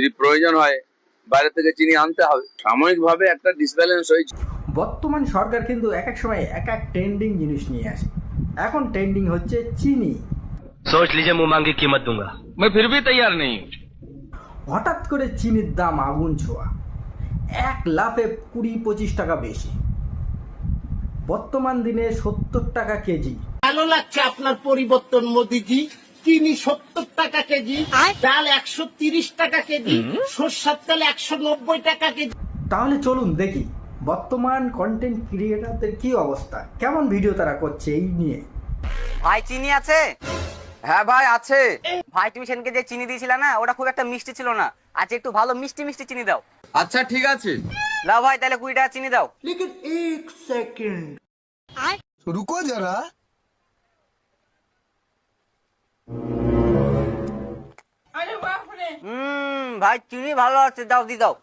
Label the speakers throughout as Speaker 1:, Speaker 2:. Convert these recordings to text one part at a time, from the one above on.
Speaker 1: যদি প্রয়োজন হয় বাইরে থেকে চিনি আনতে হবে। সাময়িকভাবে একটা ডিসব্যালেন্স হয়েছে।
Speaker 2: বর্তমান সরকার কিন্তু এক এক সময় এক এক ট্রেন্ডিং জিনিস নিয়ে আসে। এখন ট্রেন্ডিং হচ্ছে চিনি।
Speaker 3: सोच लीजिए मुंह मांगी कीमत दूंगा।
Speaker 1: मैं फिर भी तैयार नहीं।
Speaker 2: হঠাৎ করে চিনির দাম আগুন ছোঁয়া, এক লাফে 20-25 টাকা বেশি। বর্তমান দিনে 70 টাকা কেজি।
Speaker 4: ভালো লাগছে আপনার পরিবর্তন মোদিজি। চিনি 70 টাকা কেজি, ডাল 130 টাকা কেজি, সরষের তেল 190 টাকা কেজি।
Speaker 2: তাহলে চলুন দেখি বর্তমান কন্টেন্ট ক্রিয়েটরদের কি অবস্থা, কেমন ভিডিও তারা করছে এই নিয়ে।
Speaker 5: ভাই চিনি আছে? হ্যাঁ ভাই আছে। ভাই তুমি সেদিনকে যে চিনি দিয়েছিলে না, ওটা খুব একটা মিষ্টি ছিল না। আজ একটু ভালো মিষ্টি মিষ্টি চিনি দাও।
Speaker 1: আচ্ছা ঠিক আছে।
Speaker 5: লাও ভাই তাহলে 20 টাকা চিনি দাও।
Speaker 4: লেকিন 1 সেকেন্ড
Speaker 6: रुको जरा।
Speaker 5: ভাই চিনি ভালো আছে, দাও দি দাও।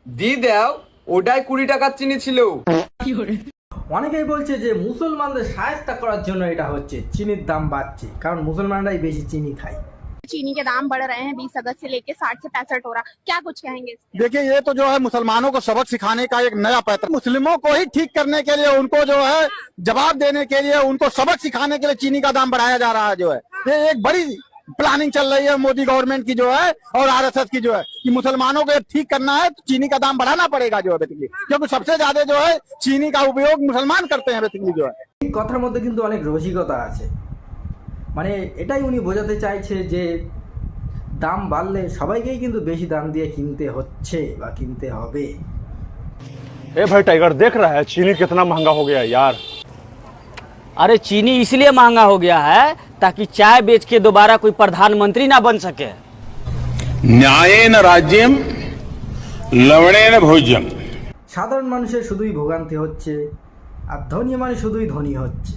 Speaker 7: দি দাও, ওটাই 20 টাকার চিনি ছিল।
Speaker 2: অনেকেই বলছে যে মুসলমানদের সাহায্য করার জন্য এটা হচ্ছে, চিনির দাম বাড়ছে কারণ মুসলমানরাই বেশি চিনি খায়।
Speaker 8: चीनी के दाम बढ़ रहे हैं 20 अगस्त से लेके 60 से 65 हो रहा, क्या कुछ कहेंगे?
Speaker 6: देखिए ये तो जो है मुसलमानों को सबक सिखाने का एक नया पैटर्न, मुस्लिमों को ही ठीक करने के लिए, उनको जो है जवाब देने के लिए, उनको सबक सिखाने के लिए चीनी का दाम बढ़ाया जा रहा है। जो है ये एक बड़ी प्लानिंग चल रही है मोदी गवर्नमेंट की जो है और आरएसएस की जो है कि मुसलमानों को ठीक करना है तो चीनी का दाम बढ़ाना पड़ेगा जो है बेसिकली, क्योंकि सबसे ज्यादा जो है चीनी का उपयोग मुसलमान करते हैं बेसिकली जो है।
Speaker 2: এই কথার মধ্যে কিন্তু অনেক রসিকতা আছে, মানে এটাই উনি বোঝাতে চাইছে যে দাম বাড়লে সবাইকেই কিন্তু বেশি দাম দিয়ে কিনতে হচ্ছে বা কিনতে হবে।
Speaker 9: ए भाई टाइगर देख रहा है चीनी कितना महंगा हो गया यार।
Speaker 5: अरे चीनी इसलिए महंगा हो गया है ताकि चाय बेच के दोबारा कोई प्रधानमंत्री ना बन सके।
Speaker 10: न्यायेन राज्यम लवणेन भोज्यम।
Speaker 2: সাধারণ মানুষের শুধুই ভোগান্তি হচ্ছে আর ধনী মানুষ শুধুই ধনী হচ্ছে।